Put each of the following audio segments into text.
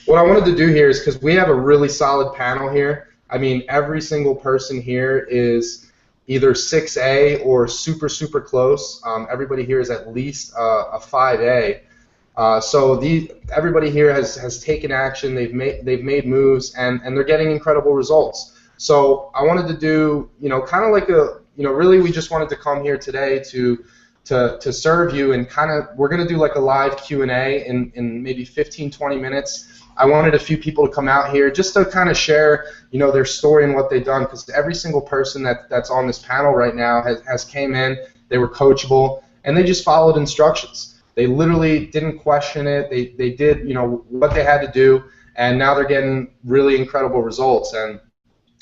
what I wanted to do here is because we have a really solid panel here. I mean, every single person here is either 6A or super, super close. Everybody here is at least a 5A. So everybody here has taken action. They've made moves, and they're getting incredible results. So I wanted to do, kind of like really we just wanted to come here today to serve you, and we're going to do like a live Q&A in maybe 15-20 minutes. I wanted a few people to come out here just to kind of share, their story and what they've done, because every single person that's on this panel right now has came in, they were coachable, and they just followed instructions. They literally didn't question it. They did, what they had to do, and now they're getting really incredible results, and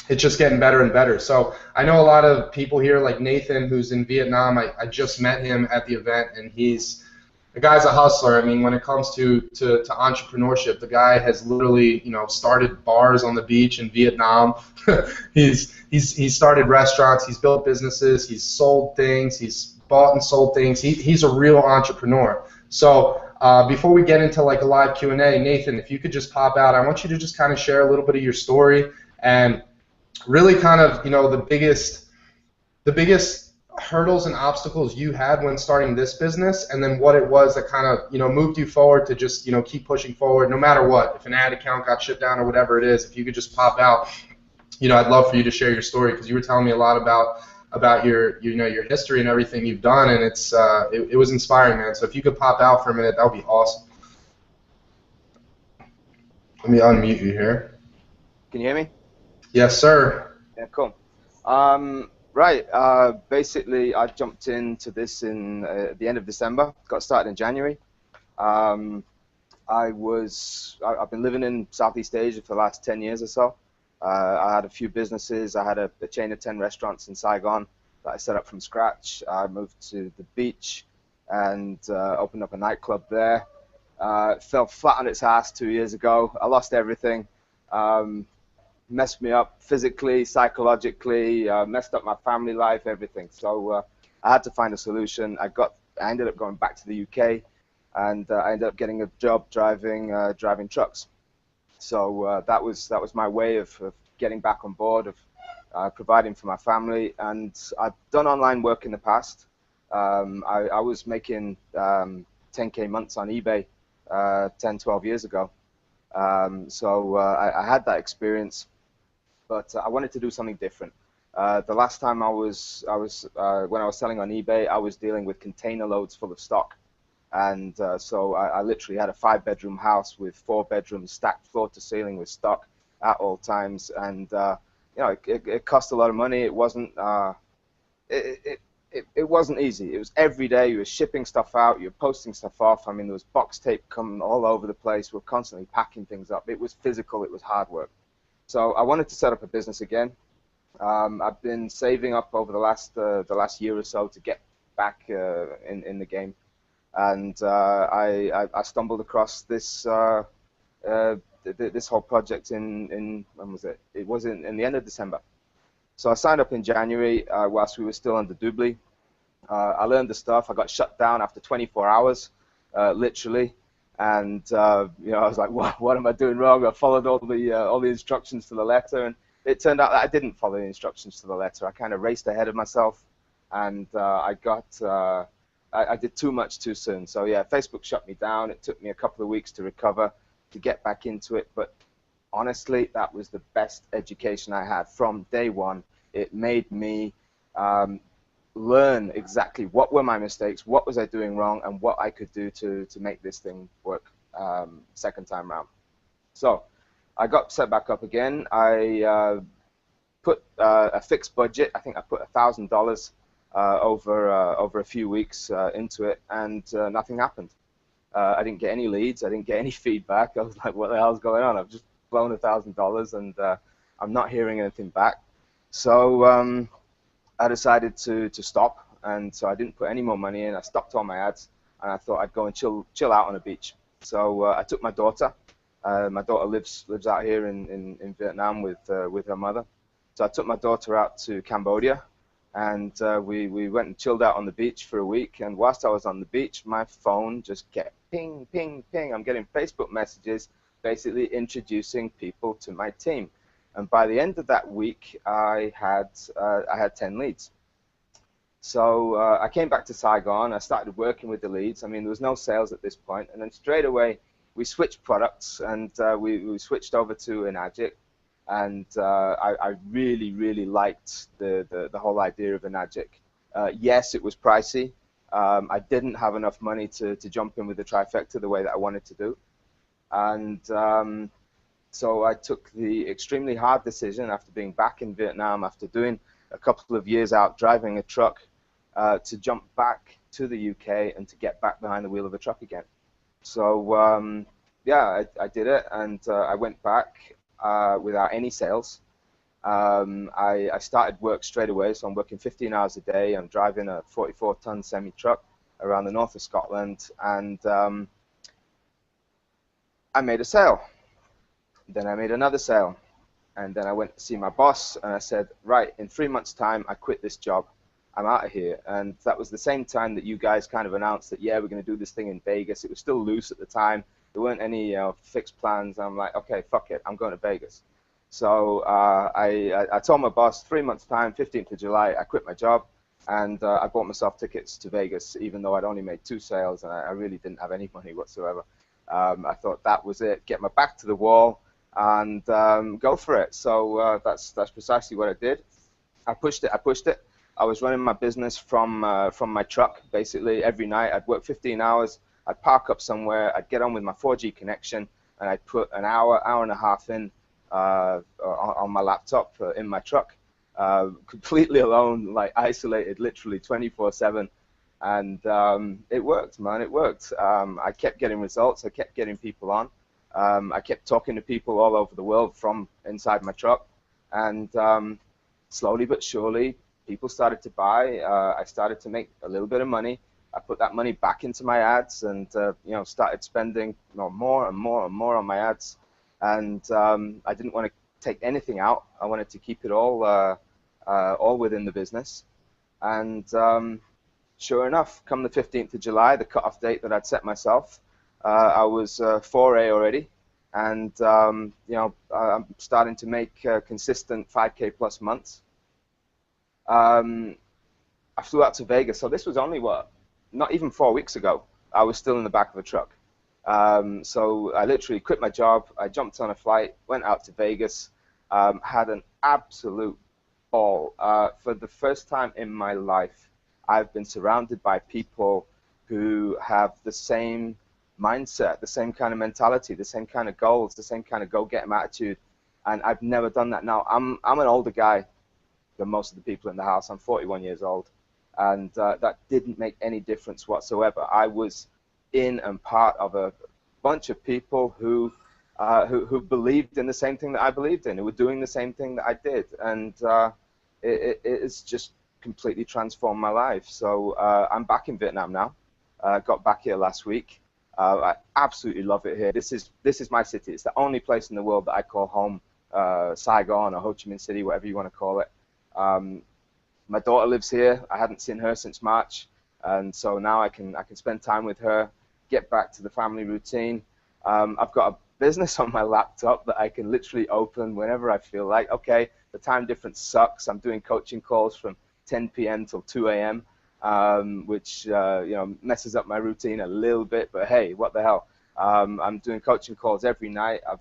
it's just getting better and better. So I know a lot of people here, like Nathan, who's in Vietnam. I just met him at the event, and the guy's a hustler. I mean, when it comes to entrepreneurship, the guy has literally, started bars on the beach in Vietnam. He's started restaurants. He's built businesses. He's sold things. He's bought and sold things. He's a real entrepreneur. So before we get into like a live Q&A, Nathan, if you could just pop out, I want you to just kind of share a little bit of your story and really kind of, the biggest hurdles and obstacles you had when starting this business, and then what it was that kind of, moved you forward to just, keep pushing forward no matter what. If an ad account got shut down or whatever it is, if you could just pop out, I'd love for you to share your story, because you were telling me a lot about your your history and everything you've done, and it was inspiring, man. So if you could pop out for a minute, that would be awesome. Let me unmute you here. Can you hear me? Yes, sir. Yeah, cool. Right. Basically, I jumped into this in the end of December. Got started in January. I've been living in Southeast Asia for the last 10 years or so. I had a few businesses. I had a chain of 10 restaurants in Saigon that I set up from scratch. I moved to the beach and opened up a nightclub there. It fell flat on its ass 2 years ago. I lost everything. Messed me up physically, psychologically, messed up my family life, everything. So I had to find a solution. I ended up going back to the UK, and I ended up getting a job driving trucks. So that was my way of getting back on board, of providing for my family. And I've done online work in the past. I was making 10K months on eBay 10, 12 years ago. So I had that experience. But I wanted to do something different. The last time when I was selling on eBay, I was dealing with container loads full of stock, and so I literally had a 5-bedroom house with 4 bedrooms stacked floor to ceiling with stock at all times, and it cost a lot of money. It wasn't it wasn't easy. It was every day. You were shipping stuff out, you were posting stuff off. I mean, there was box tape coming all over the place. We were constantly packing things up. It was physical. It was hard work. So I wanted to set up a business again. I've been saving up over the last year or so to get back in the game, and I stumbled across this this whole project in when was it? It was in the end of December. So I signed up in January whilst we were still under Doobly. I learned the stuff. I got shut down after 24 hours, literally. And I was like, what am I doing wrong? I followed all the instructions to the letter, and it turned out that I didn't follow the instructions to the letter. I kind of raced ahead of myself, and I did too much too soon. So yeah, Facebook shut me down. It took me a couple of weeks to recover, to get back into it. But honestly, that was the best education I had from day one. It made me learn exactly what were my mistakes, what was I doing wrong, and what I could do to make this thing work second time round. So I got set back up again. I put a fixed budget. I think I put $1,000 over a few weeks into it, and nothing happened. I didn't get any leads. I didn't get any feedback. I was like, what the hell's going on? I've just blown $1,000, and I'm not hearing anything back. So I decided to stop, and so I didn't put any more money in. I stopped all my ads, and I thought I'd go and chill out on a beach. So I took my daughter. My daughter lives out here in Vietnam with her mother. So I took my daughter out to Cambodia, and we went and chilled out on the beach for a week. And whilst I was on the beach, my phone just kept ping, ping, ping. I'm getting Facebook messages basically introducing people to my team. And by the end of that week, I had 10 leads. So I came back to Saigon. I started working with the leads. I mean, there was no sales at this point. And then straight away, we switched products, and we switched over to Enagic. And I really, really liked the whole idea of Enagic. Yes, it was pricey. I didn't have enough money to jump in with the trifecta the way that I wanted to do. And so I took the extremely hard decision after being back in Vietnam, after doing a couple of years out driving a truck, to jump back to the UK and to get back behind the wheel of a truck again. So yeah, I did it, and I went back without any sales. I started work straight away, so I'm working 15 hours a day. I'm driving a 44-ton semi-truck around the north of Scotland, and I made a sale. Then I made another sale, and then I went to see my boss, and I said, right, in 3 months' time, I quit this job. I'm out of here. And that was the same time that you guys kind of announced that, yeah, we're going to do this thing in Vegas. It was still loose at the time. There weren't any fixed plans. I'm like, okay, fuck it, I'm going to Vegas. So I told my boss, 3 months' time, 15th of July, I quit my job, and I bought myself tickets to Vegas, even though I'd only made 2 sales, and I really didn't have any money whatsoever. I thought that was it, get my back to the wall, and go for it. So that's precisely what I did. I pushed it. I was running my business from my truck, basically every night. I'd work 15 hours. I'd park up somewhere. I'd get on with my 4G connection, and I'd put an hour and a half in on my laptop in my truck, completely alone, like isolated, literally 24/7. And it worked, man. It worked. I kept getting results. I kept getting people on. I kept talking to people all over the world from inside my truck, and slowly but surely, people started to buy. I started to make a little bit of money. I put that money back into my ads, and started spending more and more and more on my ads. And I didn't want to take anything out. I wanted to keep it all within the business. And sure enough, come the 15th of July, the cutoff date that I'd set myself, I was 4A already, and I'm starting to make consistent 5K plus months. I flew out to Vegas, so this was only not even 4 weeks ago. I was still in the back of a truck. So I literally quit my job. I jumped on a flight, went out to Vegas, had an absolute ball. For the first time in my life, I've been surrounded by people who have the same mindset, the same kind of mentality, the same kind of goals, the same kind of go-get-em attitude, and I've never done that. Now, I'm an older guy than most of the people in the house. I'm 41 years old, and that didn't make any difference whatsoever. I was in and part of a bunch of people who believed in the same thing that I believed in, who were doing the same thing that I did, and it's just completely transformed my life. So I'm back in Vietnam now. Got back here last week. I absolutely love it here. This is my city. It's the only place in the world that I call home. Saigon or Ho Chi Minh City, whatever you want to call it. My daughter lives here. I hadn't seen her since March, and so now I can spend time with her, get back to the family routine. I've got a business on my laptop that I can literally open whenever I feel like. Okay, the time difference sucks. I'm doing coaching calls from 10 p.m. till 2 a.m., which messes up my routine a little bit. But hey, what the hell? I'm doing coaching calls every night. I've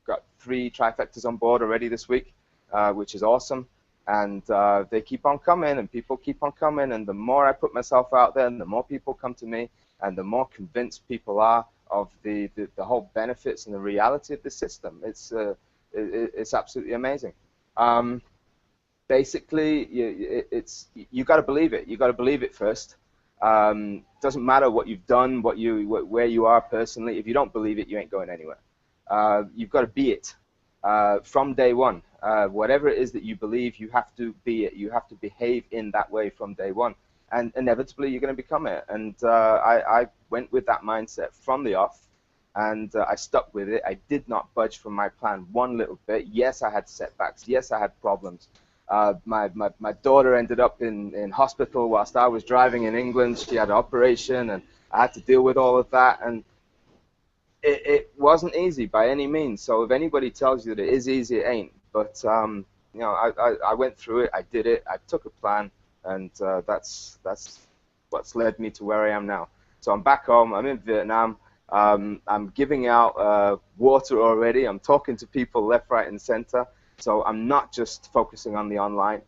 got 3 trifectas on board already this week, which is awesome. And they keep on coming, and people keep on coming. And the more I put myself out there, and the more people come to me, and the more convinced people are of the whole benefits and the reality of the system. It's absolutely amazing. Basically, you got to believe it. You got to believe it first. Doesn't matter what you've done, where you are personally. If you don't believe it, you ain't going anywhere. You've got to be it from day one. Whatever it is that you believe, you have to be it. You have to behave in that way from day one, and inevitably you're going to become it. And I went with that mindset from the off, and I stuck with it. I did not budge from my plan one little bit. Yes, I had setbacks. Yes, I had problems. My daughter ended up in hospital whilst I was driving in England. She had an operation, and I had to deal with all of that. And it wasn't easy by any means. So if anybody tells you that it is easy, it ain't. But you know, I went through it. I did it. I took a plan, and that's what's led me to where I am now. So I'm back home. I'm in Vietnam. I'm giving out water already. I'm talking to people left, right, and center. So I'm not just focusing on the online.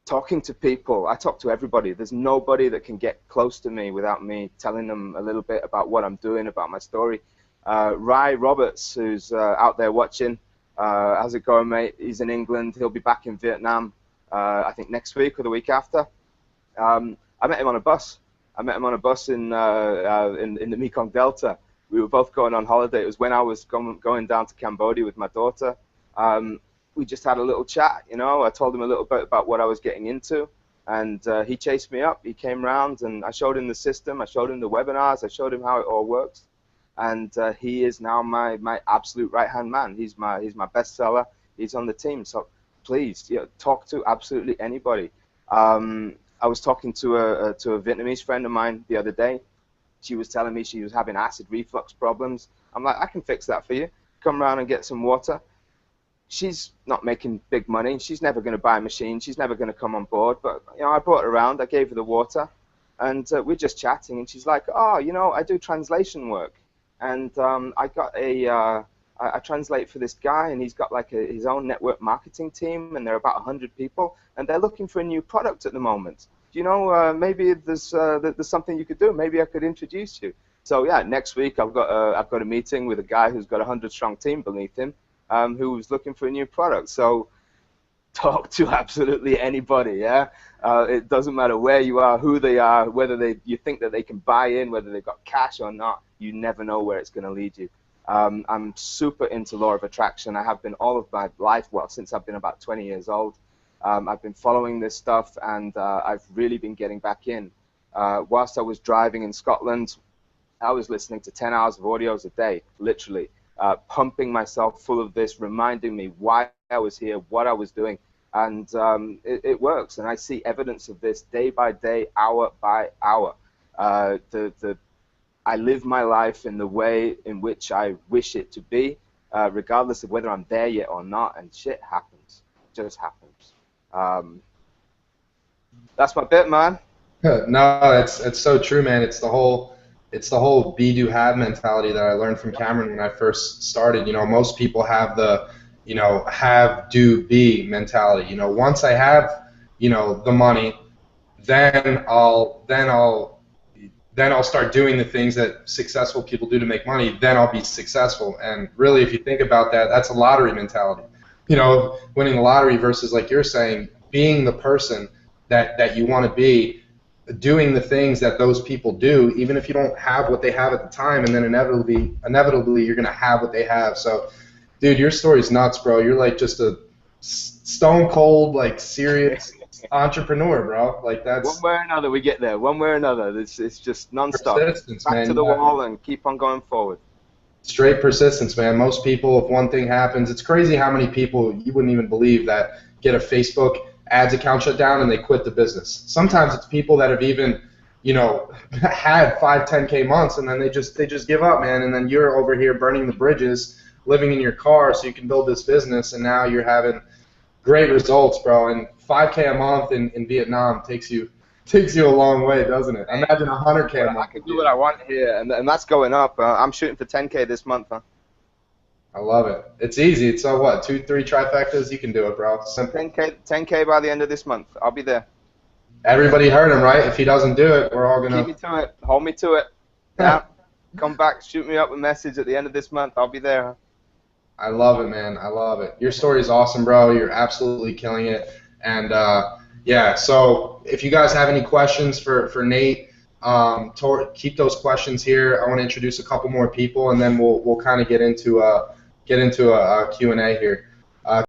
Talking to people, I talk to everybody. There's nobody that can get close to me without me telling them a little bit about what I'm doing, about my story. Ry Roberts, who's out there watching, how's it going, mate? He's in England. He'll be back in Vietnam, I think next week or the week after. I met him on a bus. I met him on a bus in the Mekong Delta. We were both going on holiday. It was when I was going down to Cambodia with my daughter. We just had a little chat, you know. I told him a little bit about what I was getting into, and he chased me up. He came round, and I showed him the system. I showed him the webinars. I showed him how it all works, and he is now my absolute right-hand man. He's my bestseller. He's on the team. So please, you know, talk to absolutely anybody. I was talking to a Vietnamese friend of mine the other day. She was telling me she was having acid reflux problems. I'm like, I can fix that for you. Come around and get some water. She's not making big money. She's never going to buy a machine. She's never going to come on board. But you know, I brought her around. I gave her the water, and we're just chatting. And she's like, "Oh, you know, I do translation work, and I got I translate for this guy, and he's got like his own network marketing team, and they're about 100 people, and they're looking for a new product at the moment. Do you know, maybe there's something you could do. Maybe I could introduce you." So yeah, next week I've got a meeting with a guy who's got a 100-strong team beneath him. Who was looking for a new product. So talk to absolutely anybody, yeah? It doesn't matter where you are, who they are, whether you think that they can buy in, whether they've got cash or not. You never know where it's going to lead you. I'm super into law of attraction. I have been all of my life, well, since I've been about 20 years old. I've been following this stuff, and I've really been getting back in. Whilst I was driving in Scotland, I was listening to 10 hours of audios a day, literally. Pumping myself full of this, reminding me why I was here, what I was doing, and it works. And I see evidence of this day by day, hour by hour. I live my life in the way in which I wish it to be, regardless of whether I'm there yet or not, and shit happens. It just happens. That's my bit, man. No, it's so true, man. It's the whole be do have mentality that I learned from Cameron when I first started. You know, most people have the, you know, have do be mentality. You know, once I have, you know, the money, then I'll start doing the things that successful people do to make money. Then I'll be successful. And really, if you think about that, that's a lottery mentality. You know, winning the lottery versus, like you're saying, being the person that you want to be, doing the things that those people do, even if you don't have what they have at the time, and then inevitably you're going to have what they have. So, dude, your story's nuts, bro. You're like just a stone cold, like serious entrepreneur, bro. Like that's one way or another we get there. One way or another, it's just nonstop. Persistence, back man. to the wall and keep on going forward. Straight persistence, man. Most people, if one thing happens, it's crazy how many people you wouldn't even believe that get a Facebook ads account shut down and they quit the business. Sometimes it's people that have even, you know, had 5, 10K months and then they just give up, man. And then you're over here burning the bridges, living in your car so you can build this business, and now you're having great results, bro. And 5K a month in Vietnam takes you a long way, doesn't it? Imagine 100K a month. I can do what I want here, and that's going up. I'm shooting for 10K this month, huh? I love it. It's easy. It's what, 2, 3 trifectas? You can do it, bro. Simple. 10K by the end of this month. I'll be there. Everybody heard him, right? If he doesn't do it, we're all gonna keep me to it. Hold me to it. Yeah. Come back. Shoot me up a message at the end of this month. I'll be there. Huh? I love it, man. I love it. Your story is awesome, bro. You're absolutely killing it. And yeah. So if you guys have any questions for Nate, keep those questions here. I want to introduce a couple more people, and then we'll kind of get into a Q&A here.